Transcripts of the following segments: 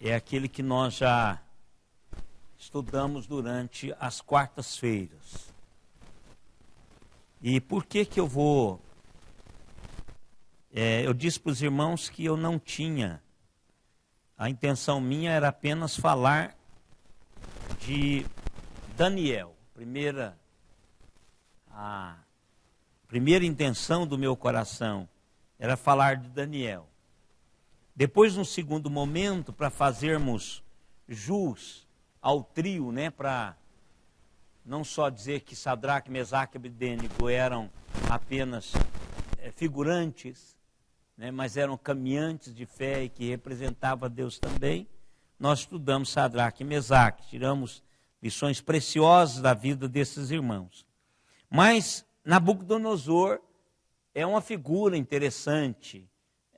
é aquele que nós já estudamos durante as quartas-feiras. E por que eu vou... eu disse para os irmãos que eu não tinha... A intenção minha era apenas falar de Daniel. A primeira intenção do meu coração era falar de Daniel. Depois, num segundo momento, para fazermos jus ao trio, para não só dizer que Sadraque, Mesaque e Abednego eram apenas figurantes, mas eram caminhantes de fé e que representavam a Deus também, nós estudamos Sadraque e Mesaque, tiramos lições preciosas da vida desses irmãos. Mas Nabucodonosor é uma figura interessante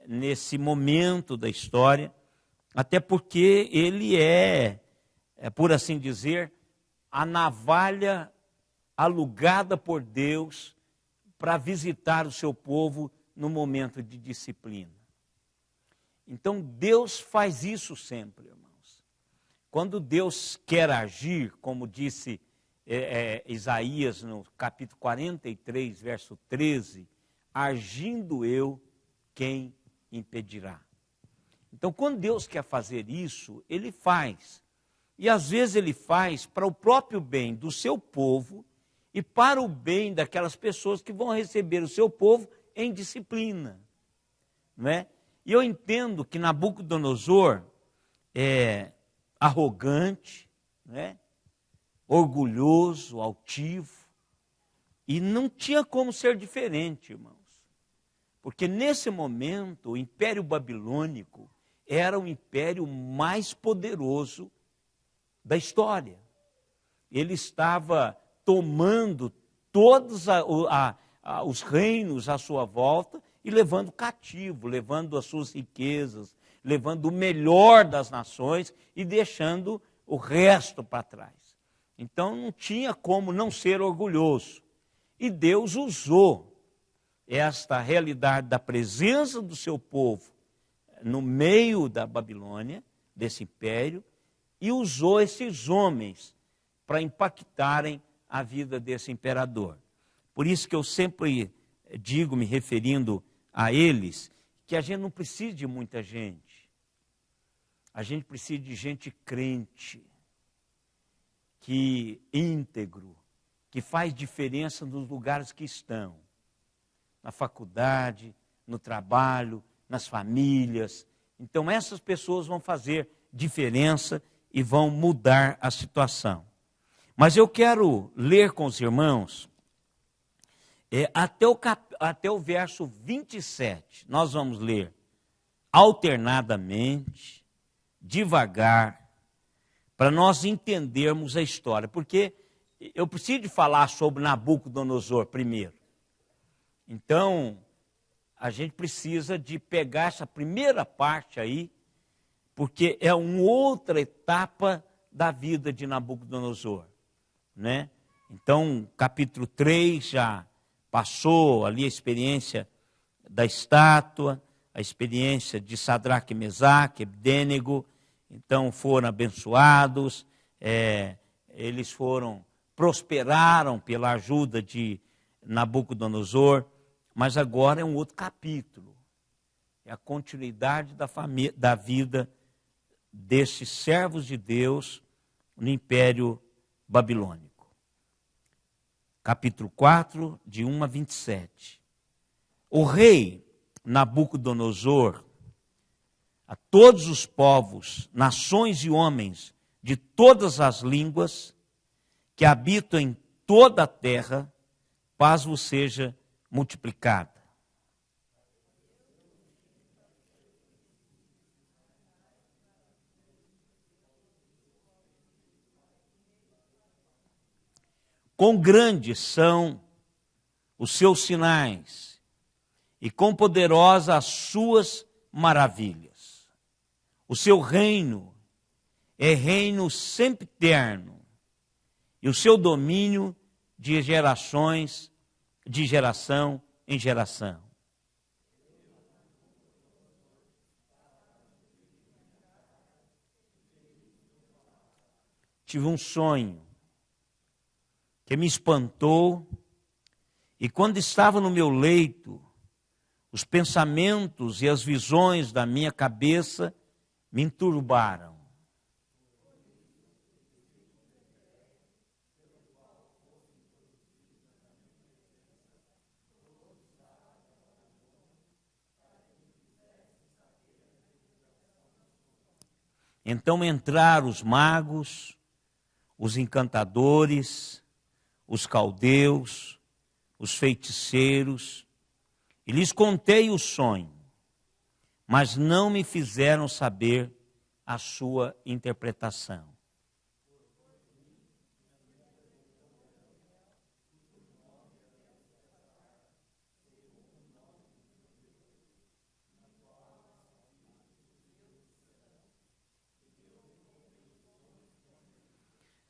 nesse momento da história, até porque ele é, por assim dizer, a navalha alugada por Deus para visitar o seu povo no momento de disciplina. Então Deus faz isso sempre, irmãos. Quando Deus quer agir, como disse Isaías no capítulo 43, verso 13, agindo eu, quem impedirá? Então, quando Deus quer fazer isso, Ele faz. E às vezes Ele faz para o próprio bem do seu povo e para o bem daquelas pessoas que vão receber o seu povo em disciplina. E eu entendo que Nabucodonosor é arrogante, orgulhoso, altivo, e não tinha como ser diferente, irmãos. Porque nesse momento o Império Babilônico era o império mais poderoso da história. Ele estava tomando todos os reinos à sua volta e levando cativo, levando as suas riquezas, levando o melhor das nações e deixando o resto para trás. Então não tinha como não ser orgulhoso. E Deus usou esta realidade da presença do seu povo no meio da Babilônia, desse império, e usou esses homens para impactarem a vida desse imperador. Por isso que eu sempre digo, me referindo a eles, que a gente não precisa de muita gente. A gente precisa de gente crente, que íntegro, que faz diferença nos lugares que estão. Na faculdade, no trabalho, nas famílias. Então essas pessoas vão fazer diferença e vão mudar a situação. Mas eu quero ler com os irmãos até o verso 27. Nós vamos ler alternadamente, devagar, para nós entendermos a história. Porque eu preciso de falar sobre Nabucodonosor primeiro. Então, a gente precisa de pegar essa primeira parte aí, porque é uma outra etapa da vida de Nabucodonosor. Então, capítulo 3 já passou ali a experiência da estátua, a experiência de Sadraque, Mesaque, Abednego. Então, foram abençoados, eles prosperaram pela ajuda de Nabucodonosor. Mas agora é um outro capítulo. É a continuidade da vida desses servos de Deus no Império Babilônico. Capítulo 4, de 1 a 27. O rei Nabucodonosor, a todos os povos, nações e homens de todas as línguas que habitam em toda a terra, paz vos seja multiplicada. Quão grandes são os seus sinais e quão poderosas as suas maravilhas. O seu reino é reino sempiterno e o seu domínio de geração em geração. tive um sonho que me espantou, e quando estava no meu leito, os pensamentos e as visões da minha cabeça me enturbaram. Então entraram os magos, os encantadores, os caldeus, os feiticeiros, e lhes contei o sonho, mas não me fizeram saber a sua interpretação.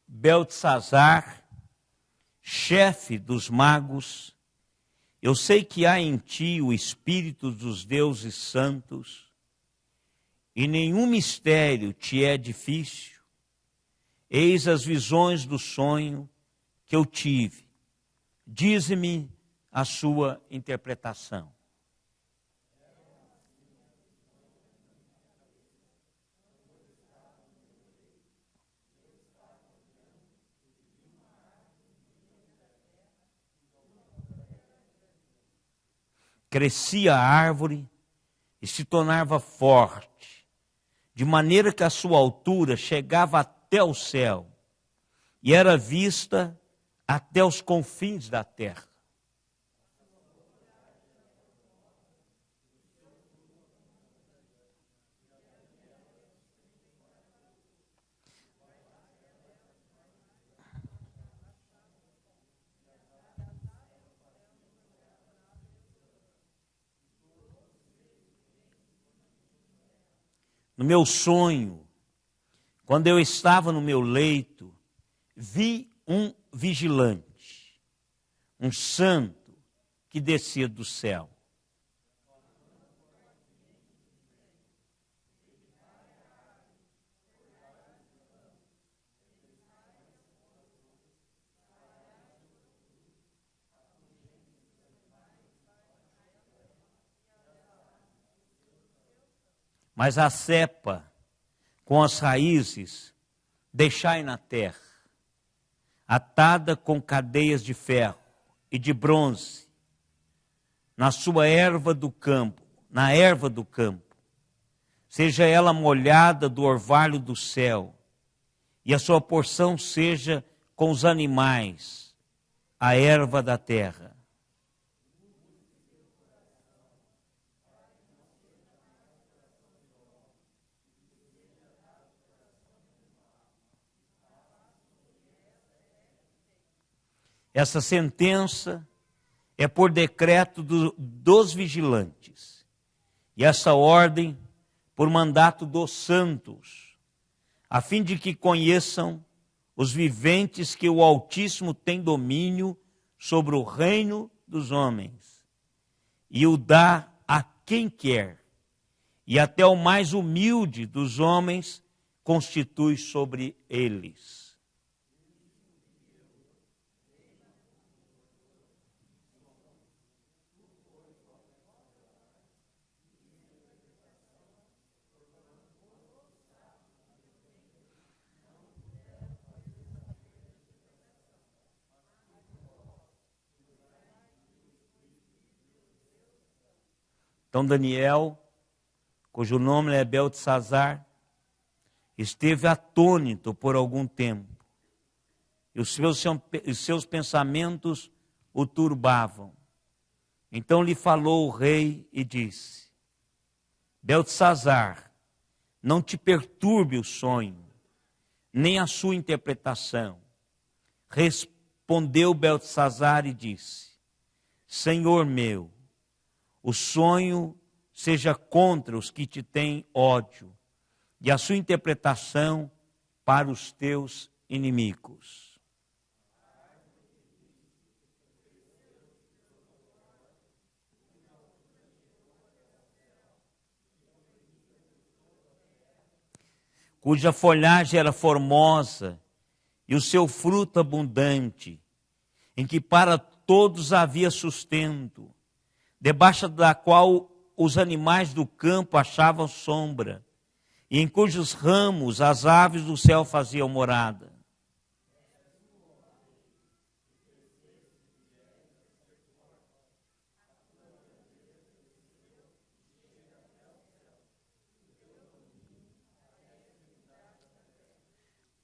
Beltesazar, chefe dos magos, eu sei que há em ti o espírito dos deuses santos, e nenhum mistério te é difícil. Eis as visões do sonho que eu tive. Dize-me a sua interpretação. Crescia a árvore e se tornava forte, de maneira que a sua altura chegava até o céu e era vista até os confins da terra. No meu sonho, quando eu estava no meu leito, vi um vigilante, um santo que descia do céu. Mas a cepa com as raízes deixai na terra, atada com cadeias de ferro e de bronze, na sua erva do campo, na erva do campo, seja ela molhada do orvalho do céu, e a sua porção seja com os animais, a erva da terra. Essa sentença é por decreto dos vigilantes, e essa ordem por mandato dos santos, a fim de que conheçam os viventes que o Altíssimo tem domínio sobre o reino dos homens, e o dá a quem quer, e até o mais humilde dos homens constitui sobre eles. Então Daniel, cujo nome é Beltesazar, esteve atônito por algum tempo, e os seus pensamentos o turbavam. Então lhe falou o rei e disse: Beltesazar, não te perturbe o sonho, nem a sua interpretação. Respondeu Beltesazar e disse: Senhor meu, o sonho seja contra os que te têm ódio, e a sua interpretação para os teus inimigos. Cuja folhagem era formosa e o seu fruto abundante, em que para todos havia sustento, debaixo da qual os animais do campo achavam sombra, e em cujos ramos as aves do céu faziam morada.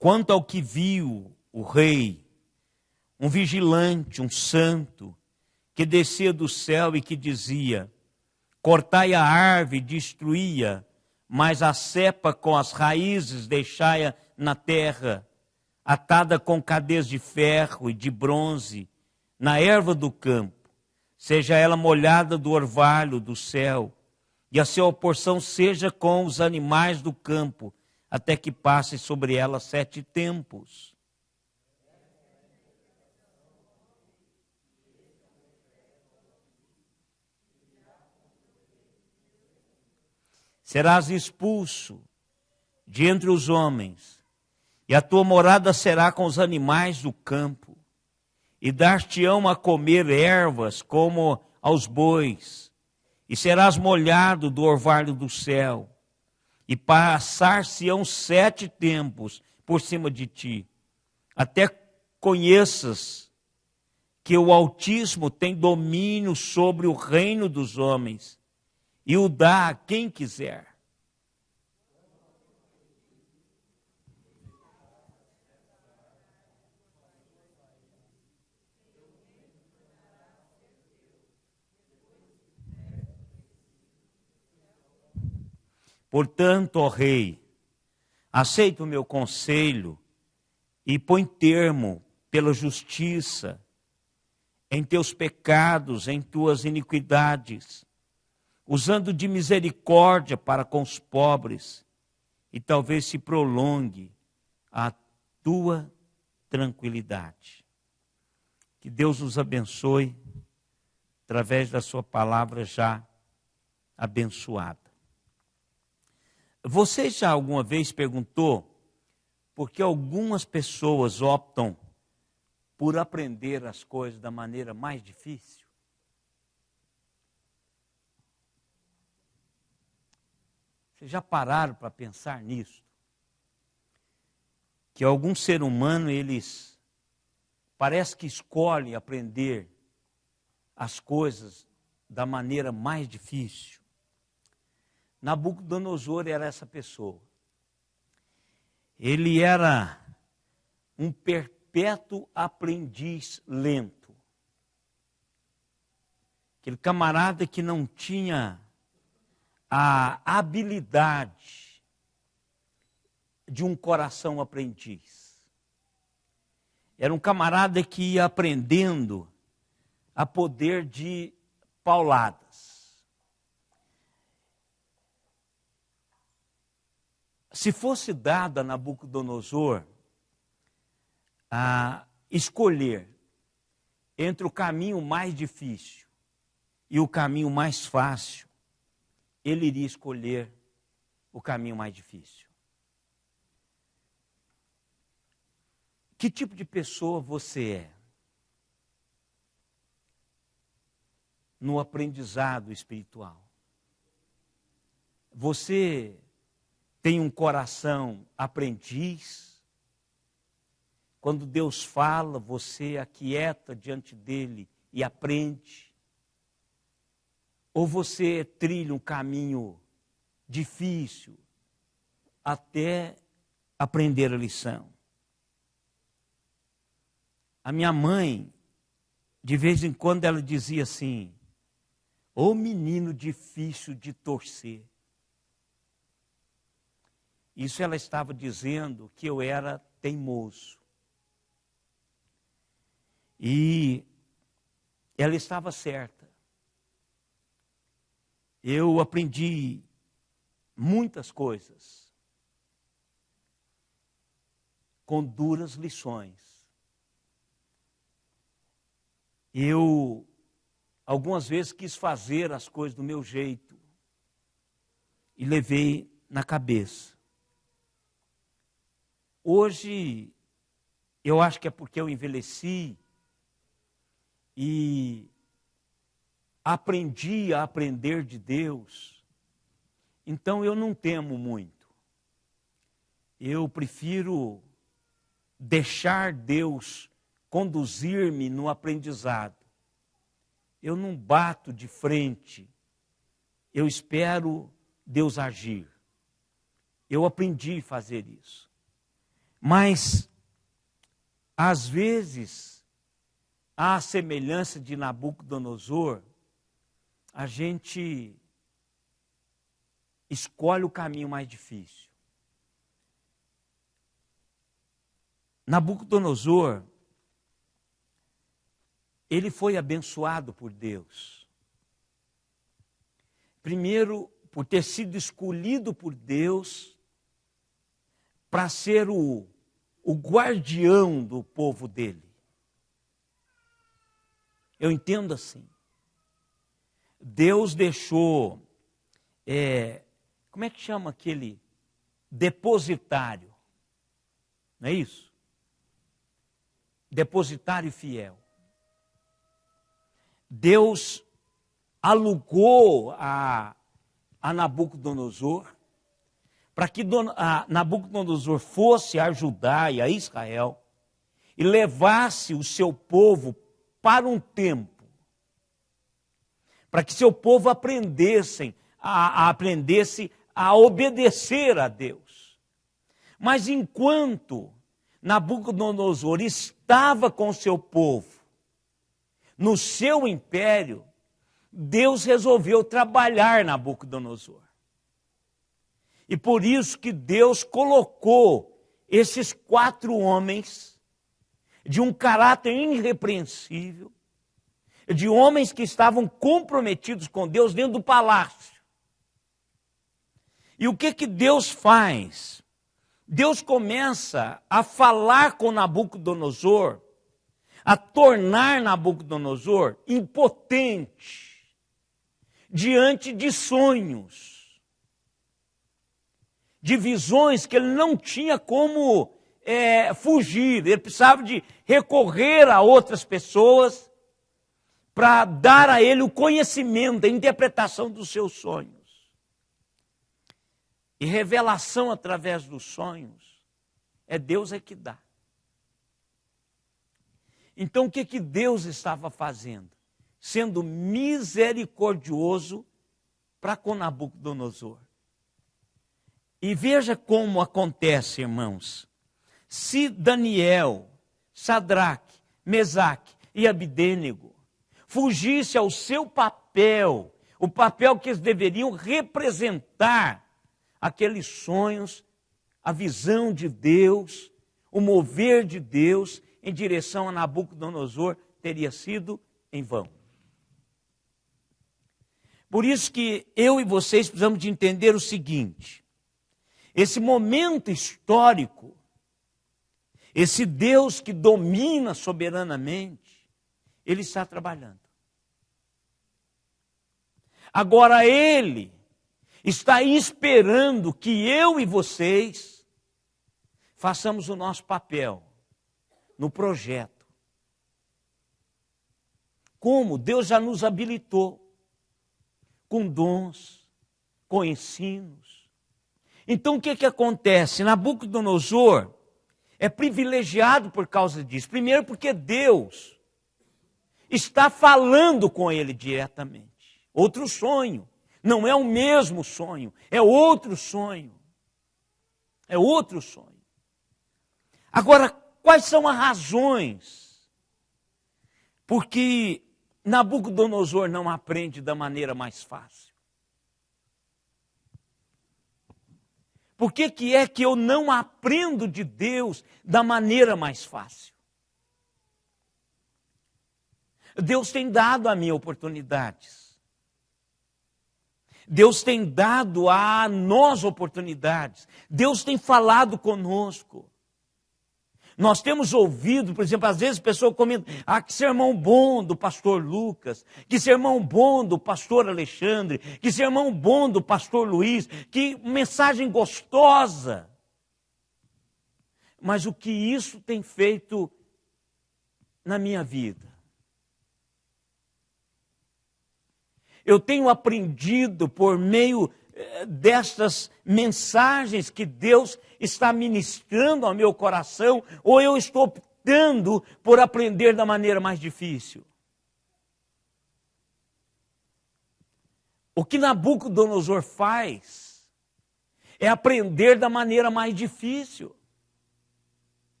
Quanto ao que viu o rei, um vigilante, um santo, que descia do céu e que dizia: cortai a árvore, destruí-a, mas a cepa com as raízes deixai-a na terra, atada com cadeias de ferro e de bronze, na erva do campo, seja ela molhada do orvalho do céu, e a sua porção seja com os animais do campo, até que passe sobre ela 7 tempos. Serás expulso de entre os homens, e a tua morada será com os animais do campo, e dar-te-ão a comer ervas como aos bois, e serás molhado do orvalho do céu, e passar-se-ão 7 tempos por cima de ti, até conheças que o Altíssimo tem domínio sobre o reino dos homens, e o dá a quem quiser. Portanto, ó rei, aceita o meu conselho e põe termo pela justiça em teus pecados, em tuas iniquidades, usando de misericórdia para com os pobres, e talvez se prolongue a tua tranquilidade. Que Deus nos abençoe através da sua palavra já abençoada. Você já alguma vez perguntou por que algumas pessoas optam por aprender as coisas da maneira mais difícil? Vocês já pararam para pensar nisso? Que algum ser humano, eles parece que escolhem aprender as coisas da maneira mais difícil. Nabucodonosor era essa pessoa. Ele era um perpétuo aprendiz lento. Aquele camarada que não tinha a habilidade de um coração aprendiz. Era um camarada que ia aprendendo a poder de pauladas. Se fosse dado a Nabucodonosor a escolher entre o caminho mais difícil e o caminho mais fácil, ele iria escolher o caminho mais difícil. Que tipo de pessoa você é no aprendizado espiritual? Você tem um coração aprendiz? Quando Deus fala, você aquieta diante dele e aprende? Ou você trilha um caminho difícil até aprender a lição? A minha mãe, de vez em quando, ela dizia assim: ô menino difícil de torcer. Isso ela estava dizendo que eu era teimoso. E ela estava certa. Eu aprendi muitas coisas com duras lições. Eu, algumas vezes, quis fazer as coisas do meu jeito e levei na cabeça. Hoje, Eu acho que é porque eu envelheci e aprendi a aprender de Deus. Então eu não temo muito. Eu prefiro deixar Deus conduzir-me no aprendizado. Eu não bato de frente. Eu espero Deus agir. Eu aprendi a fazer isso. Mas, às vezes, à semelhança de Nabucodonosor, a gente escolhe o caminho mais difícil. Nabucodonosor, ele foi abençoado por Deus. Primeiro, por ter sido escolhido por Deus para ser o guardião do povo dele. Eu entendo assim. Deus deixou, como é que chama aquele depositário? Não é isso? Depositário fiel. Deus alugou a Nabucodonosor para que Nabucodonosor fosse a Judá e a Israel e levasse o seu povo para um tempo, para que seu povo aprendesse a obedecer a Deus. Mas enquanto Nabucodonosor estava com seu povo no seu império, Deus resolveu trabalhar Nabucodonosor. E por isso que Deus colocou esses 4 homens de um caráter irrepreensível, de homens que estavam comprometidos com Deus dentro do palácio. E o que Deus faz? Deus começa a falar com Nabucodonosor, a tornar Nabucodonosor impotente diante de sonhos, de visões que ele não tinha como fugir. Ele precisava de recorrer a outras pessoas para dar a ele o conhecimento, a interpretação dos seus sonhos. E revelação através dos sonhos, Deus que dá. Então o que Deus estava fazendo? Sendo misericordioso para com Nabucodonosor. E veja como acontece, irmãos. Se Daniel, Sadraque, Mesaque e Abdênego fugisse ao seu papel, o papel que eles deveriam representar aqueles sonhos, a visão de Deus, o mover de Deus em direção a Nabucodonosor, teria sido em vão. Por isso que eu e vocês precisamos de entender o seguinte: esse momento histórico, esse Deus que domina soberanamente, Ele está trabalhando. Agora Ele está esperando que eu e vocês façamos o nosso papel no projeto. Como? Deus já nos habilitou com dons, com ensinos. Então o que acontece? Nabucodonosor é privilegiado por causa disso. Primeiro porque Deus está falando com ele diretamente. Outro sonho. Não é o mesmo sonho, é outro sonho. É outro sonho. Agora, quais são as razões porque Nabucodonosor não aprende da maneira mais fácil? Por que é que eu não aprendo de Deus da maneira mais fácil? Deus tem dado a mim oportunidades. Deus tem dado a nós oportunidades. Deus tem falado conosco. Nós temos ouvido, por exemplo, às vezes a pessoa comenta: que sermão bom do pastor Lucas, que sermão bom do pastor Alexandre, que sermão bom do pastor Luiz, que mensagem gostosa. Mas o que isso tem feito na minha vida? Eu tenho aprendido por meio destas mensagens que Deus está ministrando ao meu coração, ou eu estou optando por aprender da maneira mais difícil? O que Nabucodonosor faz é aprender da maneira mais difícil.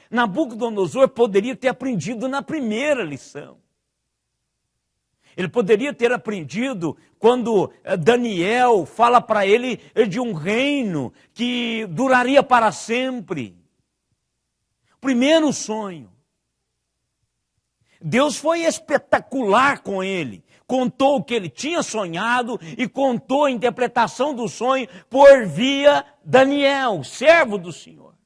Nabucodonosor poderia ter aprendido na primeira lição. Ele poderia ter aprendido quando Daniel fala para ele de um reino que duraria para sempre. Primeiro sonho. Deus foi espetacular com ele. Contou o que ele tinha sonhado e contou a interpretação do sonho por via Daniel, servo do Senhor.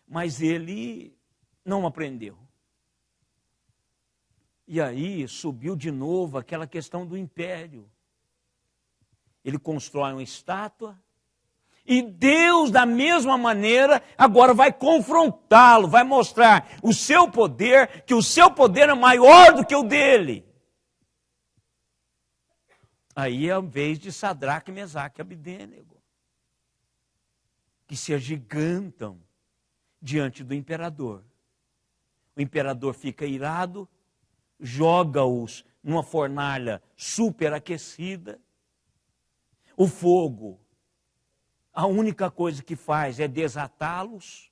Mas ele não aprendeu. E aí subiu de novo aquela questão do império. Ele constrói uma estátua e Deus, da mesma maneira, agora vai confrontá-lo, vai mostrar o seu poder, que o seu poder é maior do que o dele. Aí é a vez de Sadraque, Mesaque e Abdênego, que se agigantam diante do imperador. O imperador fica irado, joga-os numa fornalha superaquecida. O fogo, a única coisa que faz é desatá-los.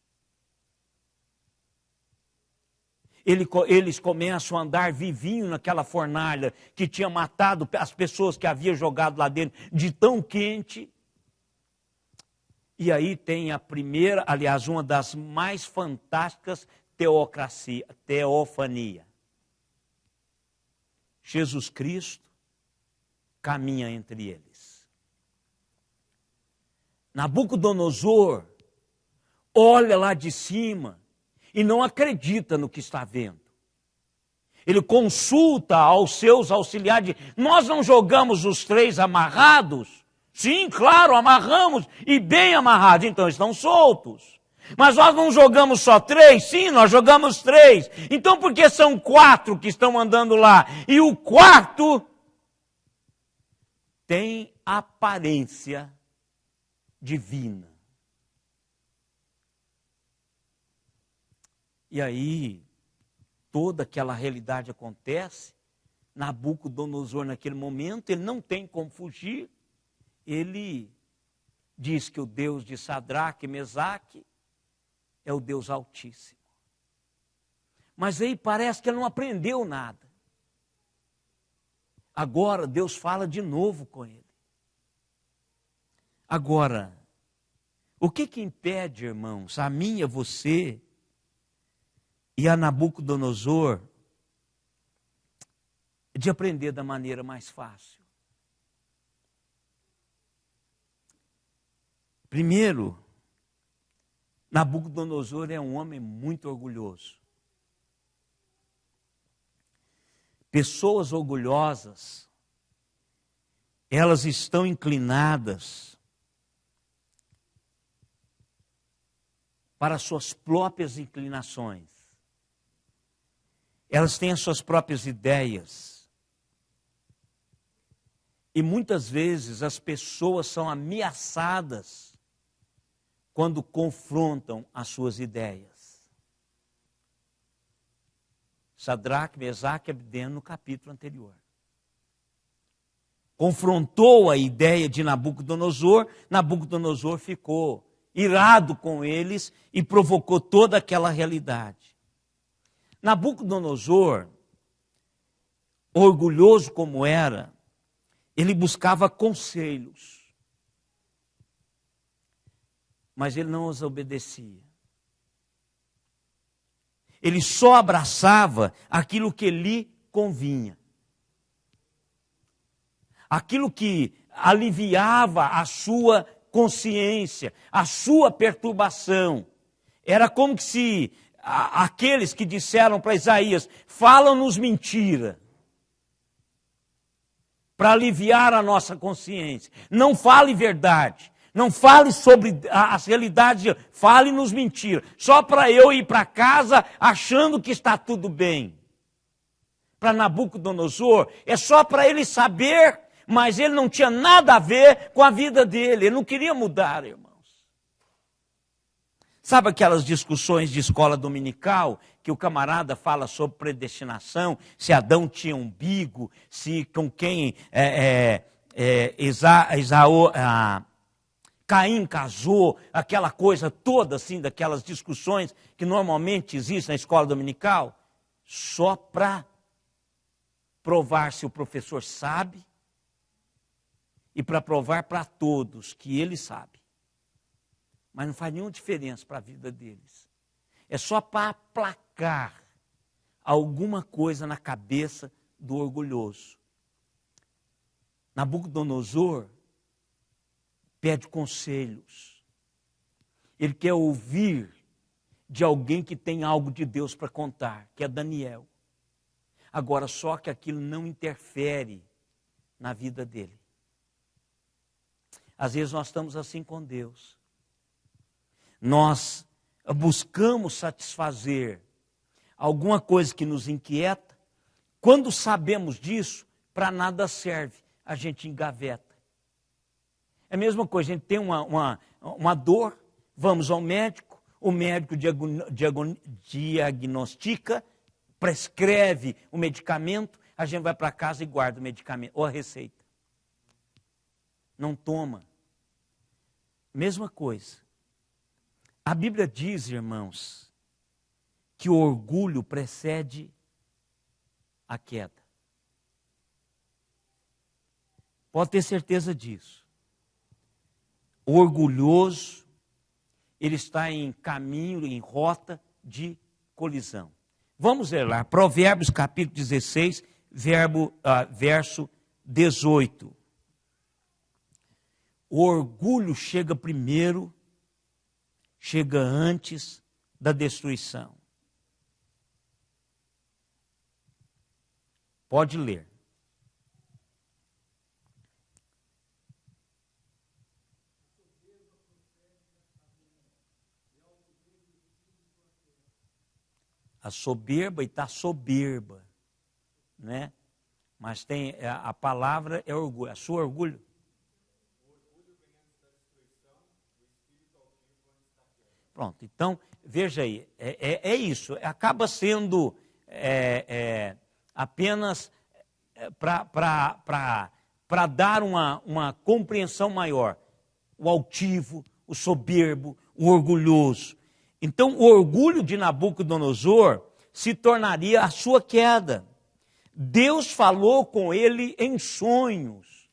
Eles começam a andar vivinho naquela fornalha que tinha matado as pessoas que havia jogado lá dentro de tão quente. E aí tem a primeira, aliás, uma das mais fantásticas teofania. Jesus Cristo caminha entre eles. Nabucodonosor olha lá de cima e não acredita no que está vendo. Ele consulta aos seus auxiliares. Nós não jogamos os 3 amarrados? Sim, claro, amarramos e bem amarrados, então estão soltos. Mas nós não jogamos só 3? Sim, nós jogamos 3. Então por que são 4 que estão andando lá? E o quarto tem aparência divina. E aí, toda aquela realidade acontece. Nabucodonosor, naquele momento, ele não tem como fugir. Ele diz que o Deus de Sadraque e Mesaque é o Deus Altíssimo. Mas aí parece que ele não aprendeu nada. Agora Deus fala de novo com ele. Agora, o que impede, irmãos, a mim, a você e a Nabucodonosor de aprender da maneira mais fácil? Primeiro, Nabucodonosor é um homem muito orgulhoso. Pessoas orgulhosas, elas estão inclinadas para suas próprias inclinações. Elas têm as suas próprias ideias. E muitas vezes as pessoas são ameaçadas quando confrontam as suas ideias. Sadraque, Mesaque e Abdênego no capítulo anterior. Confrontou a ideia de Nabucodonosor, Nabucodonosor ficou irado com eles e provocou toda aquela realidade. Nabucodonosor, orgulhoso como era, ele buscava conselhos, mas ele não os obedecia. Ele só abraçava aquilo que lhe convinha. Aquilo que aliviava a sua consciência, a sua perturbação. Era como se aqueles que disseram para Isaías, fala-nos mentira, para aliviar a nossa consciência. Não fale verdade. Não fale sobre as realidades, fale-nos mentiras. Só para eu ir para casa achando que está tudo bem. Para Nabucodonosor, é só para ele saber, mas ele não tinha nada a ver com a vida dele. Ele não queria mudar, irmãos. Sabe aquelas discussões de escola dominical, que o camarada fala sobre predestinação, se Adão tinha umbigo, se com quem Caim casou, aquela coisa toda assim, daquelas discussões que normalmente existem na escola dominical, só para provar se o professor sabe e para provar para todos que ele sabe. Mas não faz nenhuma diferença para a vida deles. É só para aplacar alguma coisa na cabeça do orgulhoso. Nabucodonosor pede conselhos. Ele quer ouvir de alguém que tem algo de Deus para contar, que é Daniel. Agora, só que aquilo não interfere na vida dele. Às vezes nós estamos assim com Deus. Nós buscamos satisfazer alguma coisa que nos inquieta. Quando sabemos disso, para nada serve, a gente engaveta. É a mesma coisa, a gente tem uma dor, vamos ao médico, o médico diagnostica, prescreve o medicamento, a gente vai para casa e guarda o medicamento, ou a receita. Não toma. Mesma coisa. A Bíblia diz, irmãos, que o orgulho precede a queda. Pode ter certeza disso. O orgulhoso, ele está em caminho, em rota de colisão. Vamos ler lá, Provérbios capítulo 16, verso 18. O orgulho chega primeiro, chega antes da destruição. Pode ler. A soberba e está soberba, né? Mas tem a palavra é orgulho. A sua orgulho? Pronto, então, veja aí, é isso, acaba sendo apenas para dar uma compreensão maior. O altivo, o soberbo, o orgulhoso. Então, o orgulho de Nabucodonosor se tornaria a sua queda. Deus falou com ele em sonhos.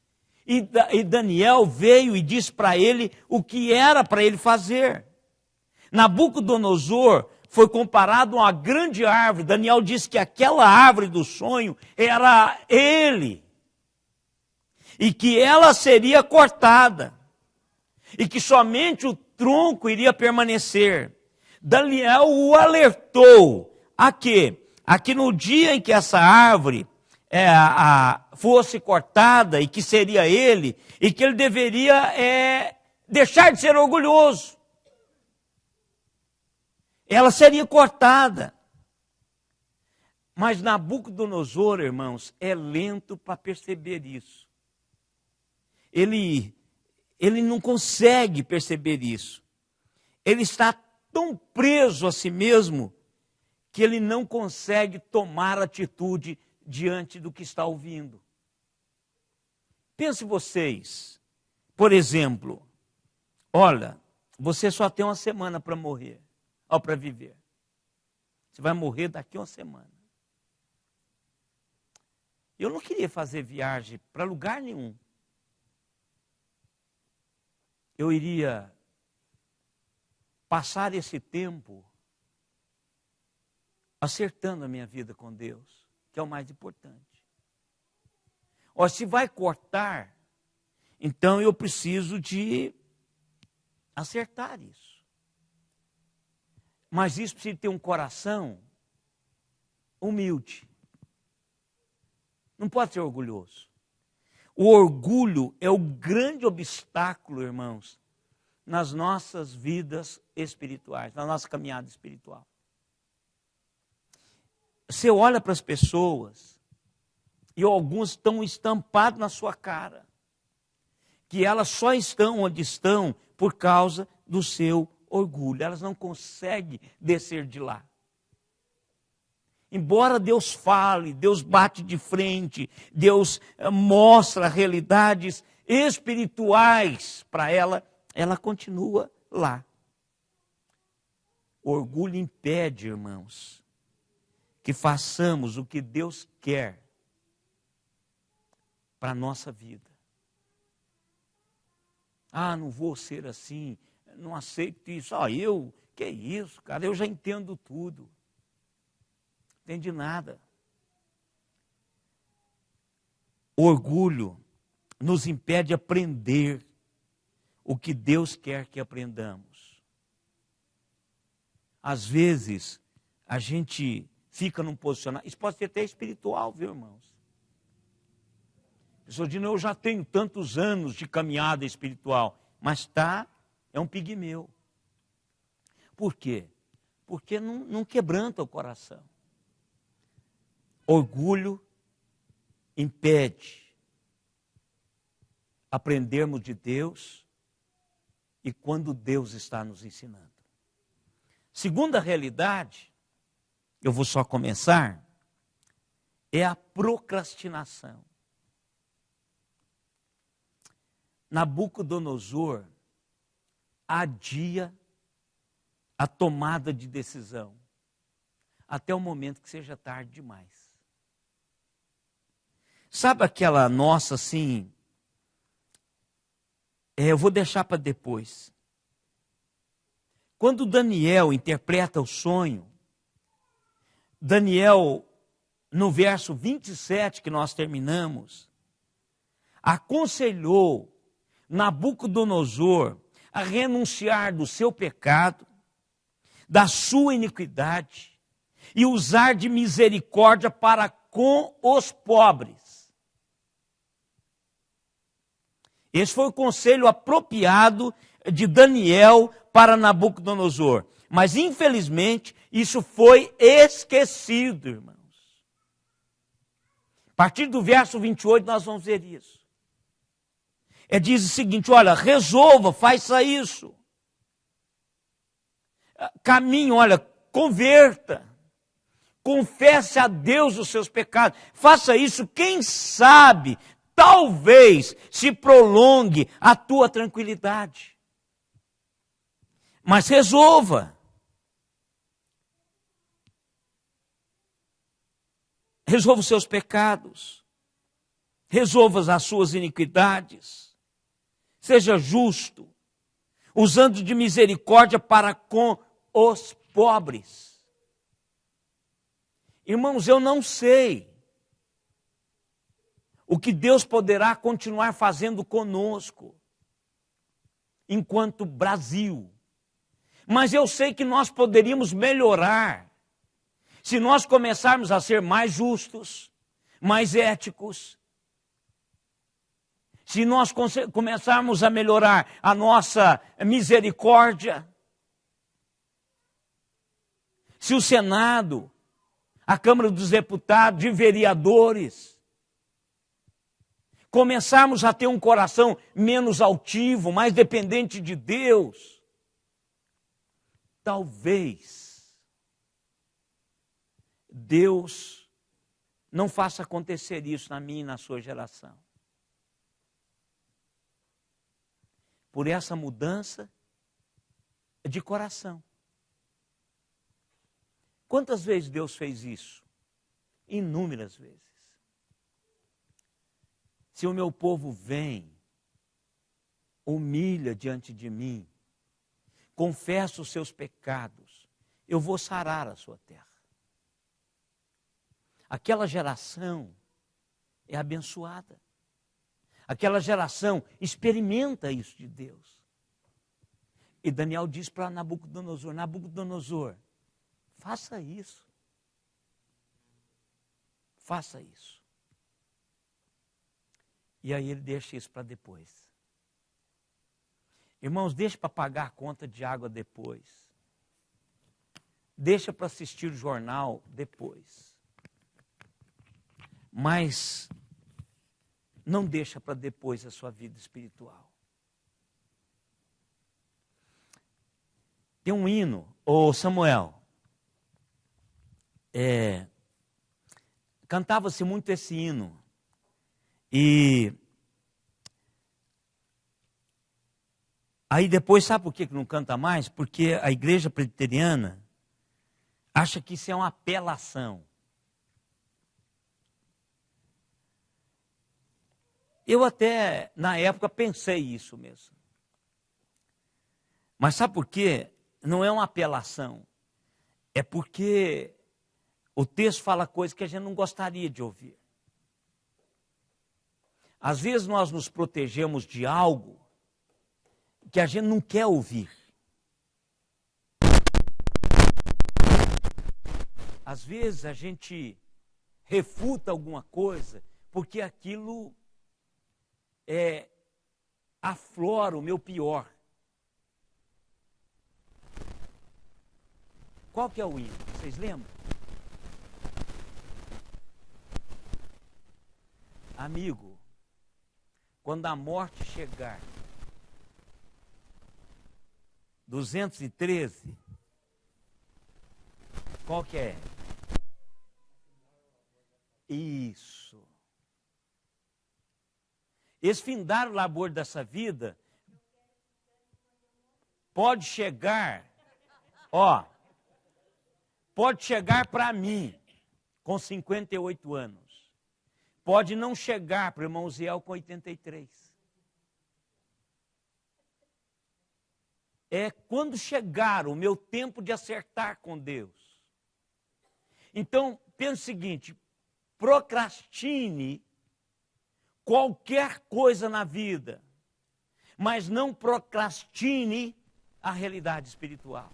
E Daniel veio e disse para ele o que era para ele fazer. Nabucodonosor foi comparado a uma grande árvore. Daniel disse que aquela árvore do sonho era ele. E que ela seria cortada. E que somente o tronco iria permanecer. Daniel o alertou a quê? A que no dia em que essa árvore fosse cortada e que seria ele, e que ele deveria deixar de ser orgulhoso. Ela seria cortada. Mas Nabucodonosor, irmãos, é lento para perceber isso. Ele não consegue perceber isso. Ele está tão preso a si mesmo que ele não consegue tomar atitude diante do que está ouvindo. Pense vocês, por exemplo, olha, você só tem uma semana para morrer, ou para viver. Você vai morrer daqui a uma semana. Eu não queria fazer viagem para lugar nenhum. Eu iria passar esse tempo acertando a minha vida com Deus, que é o mais importante. Ó, se vai cortar, então eu preciso de acertar isso. Mas isso precisa ter um coração humilde. Não pode ser orgulhoso. O orgulho é o grande obstáculo, irmãos, nas nossas vidas espirituais, na nossa caminhada espiritual. Você olha para as pessoas e alguns estão estampados na sua cara, que elas só estão onde estão por causa do seu orgulho. Elas não conseguem descer de lá. Embora Deus fale, Deus bate de frente, Deus mostra realidades espirituais para ela, ela continua lá. O orgulho impede, irmãos, que façamos o que Deus quer para a nossa vida. Ah, não vou ser assim, não aceito isso. Que isso, cara, eu já entendo tudo. Não entendi nada. O orgulho nos impede de aprender o que Deus quer que aprendamos. Às vezes, a gente fica num posicionamento, isso pode ser até espiritual, viu, irmãos? A pessoa diz, eu já tenho tantos anos de caminhada espiritual, mas é um pigmeu. Por quê? Porque não quebranta o coração. Orgulho impede aprendermos de Deus e quando Deus está nos ensinando. Segunda realidade, eu vou só começar, é a procrastinação. Nabucodonosor adia a tomada de decisão até o momento que seja tarde demais. Sabe aquela nossa assim, eu vou deixar para depois. Quando Daniel interpreta o sonho, Daniel, no verso 27 que nós terminamos, aconselhou Nabucodonosor a renunciar do seu pecado, da sua iniquidade, e usar de misericórdia para com os pobres. Esse foi o conselho apropriado de Daniel para Nabucodonosor. Mas, infelizmente, isso foi esquecido, irmãos. A partir do verso 28, nós vamos ver isso. Diz o seguinte, olha, resolva, faça isso. Caminhe, olha, converta. Confesse a Deus os seus pecados. Faça isso, quem sabe, talvez se prolongue a tua tranquilidade. Mas resolva. Resolva os seus pecados. Resolva as suas iniquidades. Seja justo, usando de misericórdia para com os pobres. Irmãos, eu não sei o que Deus poderá continuar fazendo conosco, enquanto Brasil. Mas eu sei que nós poderíamos melhorar, se nós começarmos a ser mais justos, mais éticos, se nós começarmos a melhorar a nossa misericórdia, se o Senado, a Câmara dos Deputados, de vereadores, começarmos a ter um coração menos altivo, mais dependente de Deus, talvez Deus não faça acontecer isso na minha e na sua geração. Por essa mudança de coração. Quantas vezes Deus fez isso? Inúmeras vezes. Se o meu povo vem, humilha diante de mim, confessa os seus pecados, eu vou sarar a sua terra. Aquela geração é abençoada. Aquela geração experimenta isso de Deus. E Daniel diz para Nabucodonosor, Nabucodonosor, faça isso. Faça isso. E aí ele deixa isso para depois. Irmãos, deixa para pagar a conta de água depois. Deixa para assistir o jornal depois. Mas não deixa para depois a sua vida espiritual. Tem um hino, ô Samuel, cantava-se muito esse hino. E aí depois, sabe por que não canta mais? Porque a igreja presbiteriana acha que isso é uma apelação. Eu até, na época, pensei isso mesmo. Mas sabe por quê? Não é uma apelação. É porque o texto fala coisas que a gente não gostaria de ouvir. Às vezes nós nos protegemos de algo que a gente não quer ouvir. Às vezes a gente refuta alguma coisa porque aquilo aflora o meu pior. Qual que é o hino? Vocês lembram? Amigo, quando a morte chegar, 213, qual que é? Isso. Esfindar o labor dessa vida pode chegar, pode chegar para mim com 58 anos. Pode não chegar para o irmão Ziel com 83. É quando chegar o meu tempo de acertar com Deus. Então, pense o seguinte, procrastine qualquer coisa na vida, mas não procrastine a realidade espiritual.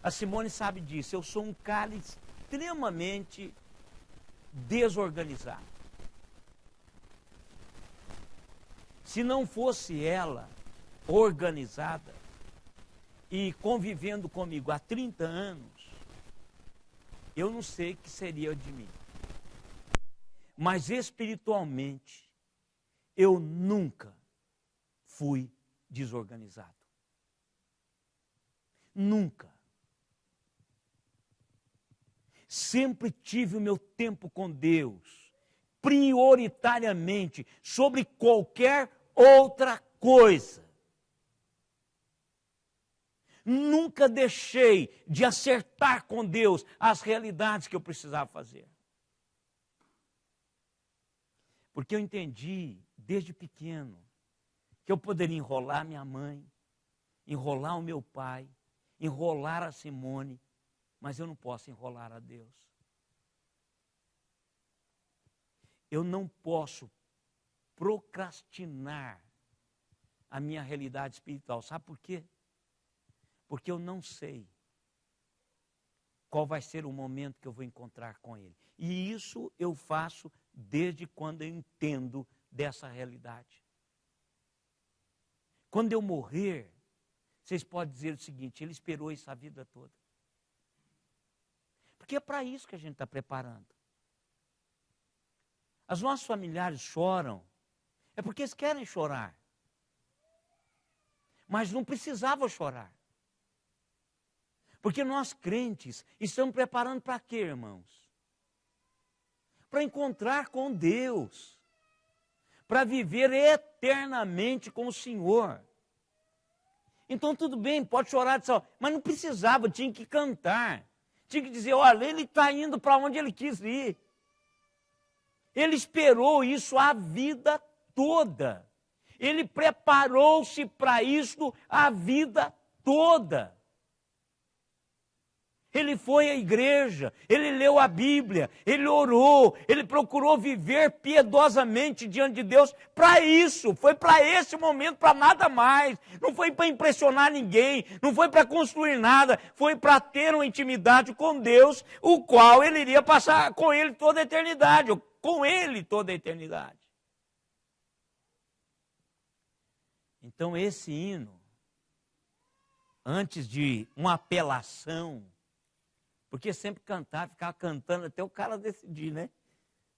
A Simone sabe disso, eu sou um cara extremamente desorganizado. Se não fosse ela organizada e convivendo comigo há 30 anos, eu não sei o que seria de mim. Mas espiritualmente, eu nunca fui desorganizado. Nunca. Sempre tive o meu tempo com Deus, prioritariamente, sobre qualquer outra coisa. Nunca deixei de acertar com Deus as realidades que eu precisava fazer. Porque eu entendi, desde pequeno, que eu poderia enrolar minha mãe, enrolar o meu pai, enrolar a Simone, mas eu não posso enrolar a Deus. Eu não posso procrastinar a minha realidade espiritual. Sabe por quê? Porque eu não sei qual vai ser o momento que eu vou encontrar com Ele. E isso eu faço desde quando eu entendo dessa realidade. Quando eu morrer, vocês podem dizer o seguinte, Ele esperou isso a vida toda. Porque é para isso que a gente está preparando. Os nossos familiares choram, é porque eles querem chorar. Mas não precisava chorar. Porque nós crentes estamos preparando para quê, irmãos? Para encontrar com Deus. Para viver eternamente com o Senhor. Então tudo bem, pode chorar, mas não precisava, tinha que cantar. Tinha que dizer, olha, ele está indo para onde ele quis ir. Ele esperou isso a vida toda. Ele preparou-se para isso a vida toda. Ele foi à igreja, ele leu a Bíblia, ele orou, ele procurou viver piedosamente diante de Deus para isso, foi para esse momento, para nada mais. Não foi para impressionar ninguém, não foi para construir nada, foi para ter uma intimidade com Deus, o qual ele iria passar com ele toda a eternidade, com ele toda a eternidade. Então esse hino, antes de uma apelação, porque sempre cantar, ficava cantando até o cara decidir, né?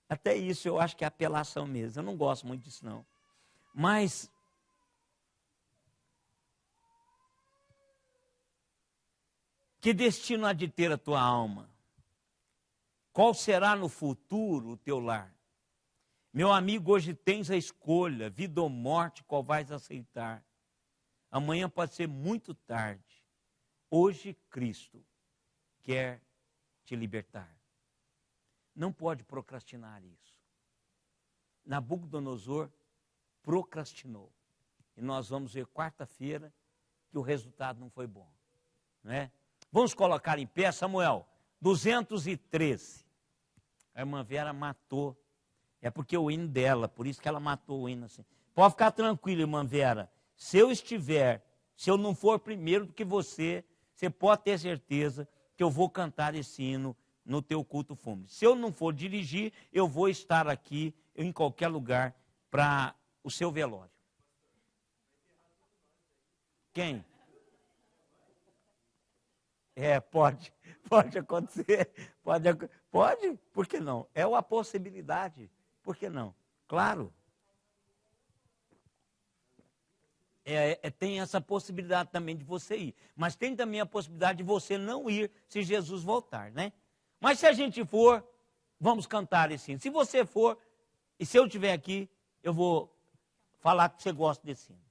Até isso eu acho que é apelação mesmo. Eu não gosto muito disso, não. Mas que destino há de ter a tua alma? Qual será no futuro o teu lar? Meu amigo, hoje tens a escolha, vida ou morte, qual vais aceitar? Amanhã pode ser muito tarde. Hoje Cristo quer te libertar. Não pode procrastinar isso. Nabucodonosor procrastinou. E nós vamos ver quarta-feira que o resultado não foi bom. Não é? Vamos colocar em pé, Samuel, 213. A irmã Vera matou. É porque o hino dela, por isso que ela matou o hino assim. Pode ficar tranquila, irmã Vera. Se eu não for primeiro do que você pode ter certeza que eu vou cantar esse hino no teu culto fúnebre. Se eu não for dirigir, eu vou estar aqui em qualquer lugar para o seu velório. Quem? Pode acontecer. Pode, por que não? É uma possibilidade, por que não? Claro. Tem essa possibilidade também de você ir. Mas tem também a possibilidade de você não ir se Jesus voltar, né? Mas se a gente for, vamos cantar esse hino. Se você for, e se eu estiver aqui, eu vou falar que você gosta desse hino.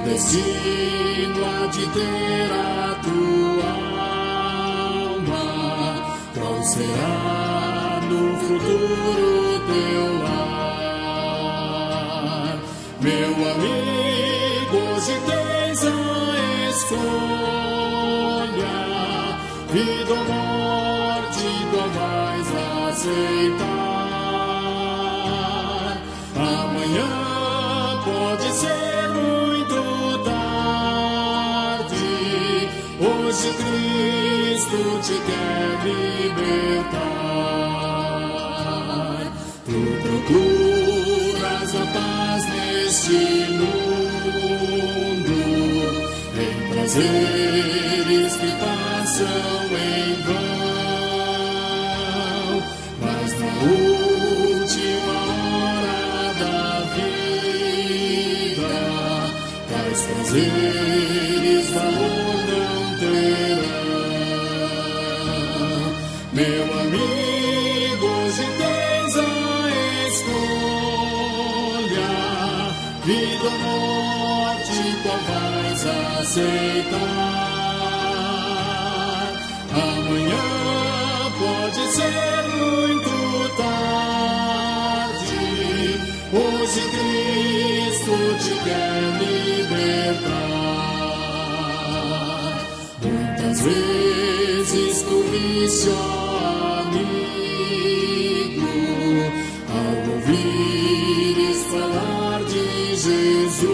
Destino há de ter a tua alma, qual será no futuro teu lar? Meu amigo, hoje tens a escolha, vida ou morte, qual vais aceitar? Amanhã pode ser hoje Cristo te quer libertar. Tu procuras a paz neste mundo, em prazeres que passam em vão, mas na última hora da vida, tais prazeres valor meu amigo, hoje tens a escolha, vida ou morte, qual vais aceitar? Amanhã pode ser muito tarde, hoje Cristo te quer libertar. Muitas vezes tu viste, amigo, ao ouvires falar de Jesus,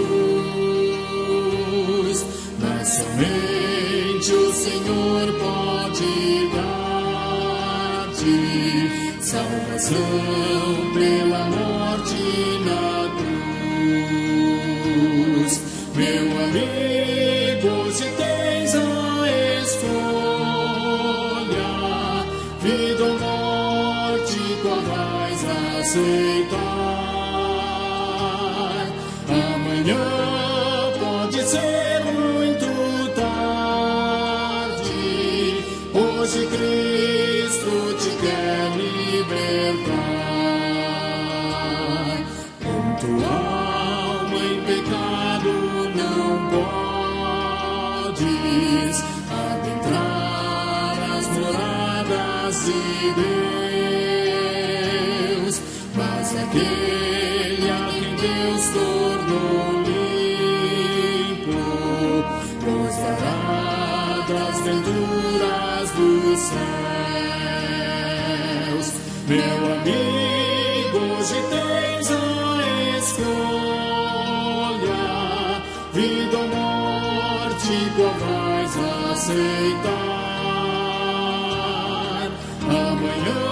mas somente o Senhor pode dar-te salvação pela morte na cruz. Meu amigo, hoje tens a escolha, vida ou morte, qual vais aceitar? Amanhã pode ser muito tarde, hoje Cristo te quer libertar. Com tua alma em pecado não podes adentrar de Deus, mas aquele a quem Deus tornou limpo gozará das venturas dos céus. Meu amigo, hoje tens a escolha, vida ou morte, qual vais aceitar? Amanhã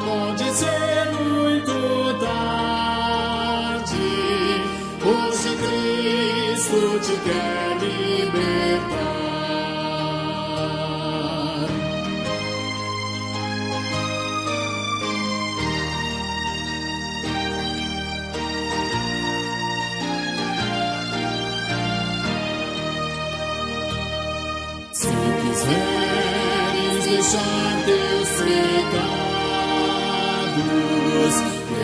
pode ser muito tarde, hoje Cristo te quer libertar. Se quiseres deixar teus pecados,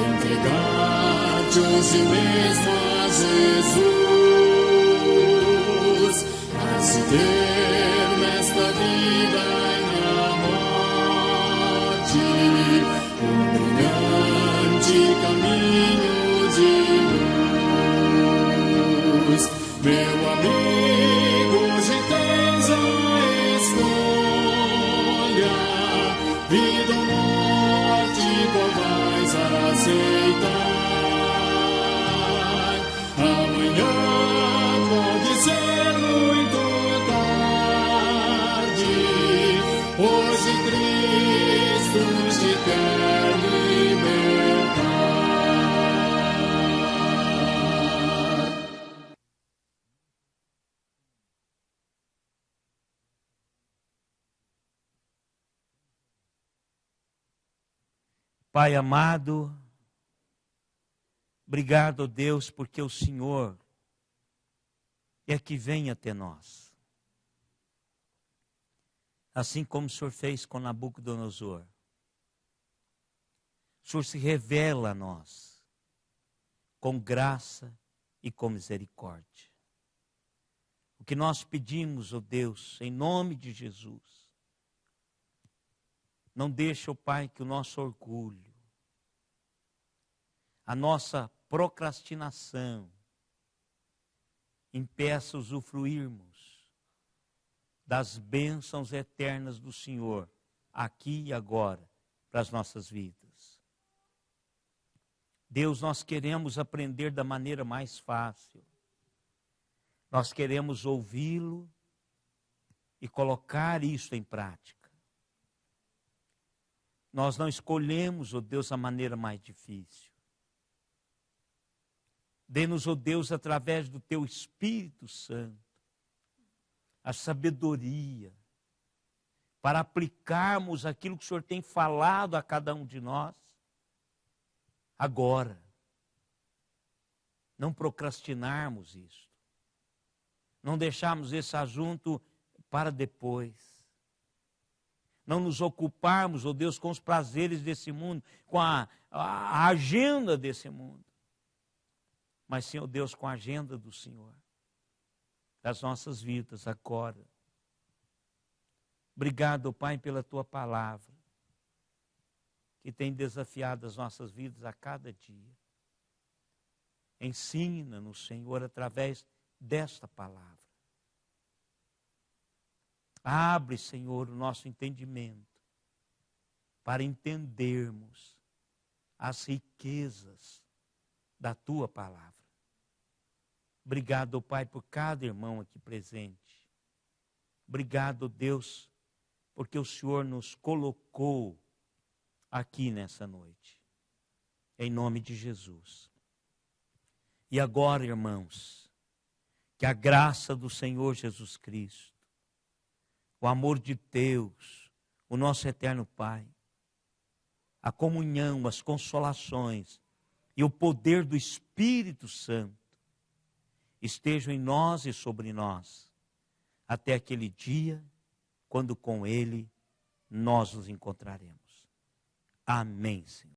entregar-te hoje mesmo a Jesus, has de ter nesta vida e na morte um brilhante caminho de luz. Meu amigo, hoje tens a escolha, vida ou morte, qual vais aceitar? Amanhã pode ser muito tarde, hoje Cristo te quer libertar. Pai amado, obrigado, Deus, porque o Senhor é que vem até nós. Assim como o Senhor fez com Nabucodonosor. O Senhor se revela a nós com graça e com misericórdia. O que nós pedimos, ó Deus, em nome de Jesus, não deixa, ó Pai, que o nosso orgulho, a nossa procrastinação, impeça usufruirmos das bênçãos eternas do Senhor, aqui e agora, para as nossas vidas. Deus, nós queremos aprender da maneira mais fácil. Nós queremos ouvi-lo e colocar isso em prática. Nós não escolhemos, ó Deus, a maneira mais difícil. Dê-nos, ó Deus, através do Teu Espírito Santo, a sabedoria para aplicarmos aquilo que o Senhor tem falado a cada um de nós agora. Não procrastinarmos isso. Não deixarmos esse assunto para depois. Não nos ocuparmos, ó Deus, com os prazeres desse mundo, com a agenda desse mundo. Mas sim, ó Deus, com a agenda do Senhor, das nossas vidas agora. Obrigado, ó Pai, pela Tua palavra, que tem desafiado as nossas vidas a cada dia. Ensina-nos, Senhor, através desta palavra. Abre, Senhor, o nosso entendimento para entendermos as riquezas da Tua palavra. Obrigado, Pai, por cada irmão aqui presente. Obrigado, Deus, porque o Senhor nos colocou aqui nessa noite. Em nome de Jesus. E agora, irmãos, que a graça do Senhor Jesus Cristo, o amor de Deus, o nosso eterno Pai, a comunhão, as consolações e o poder do Espírito Santo estejam em nós e sobre nós, até aquele dia, quando com Ele nós nos encontraremos. Amém, Senhor.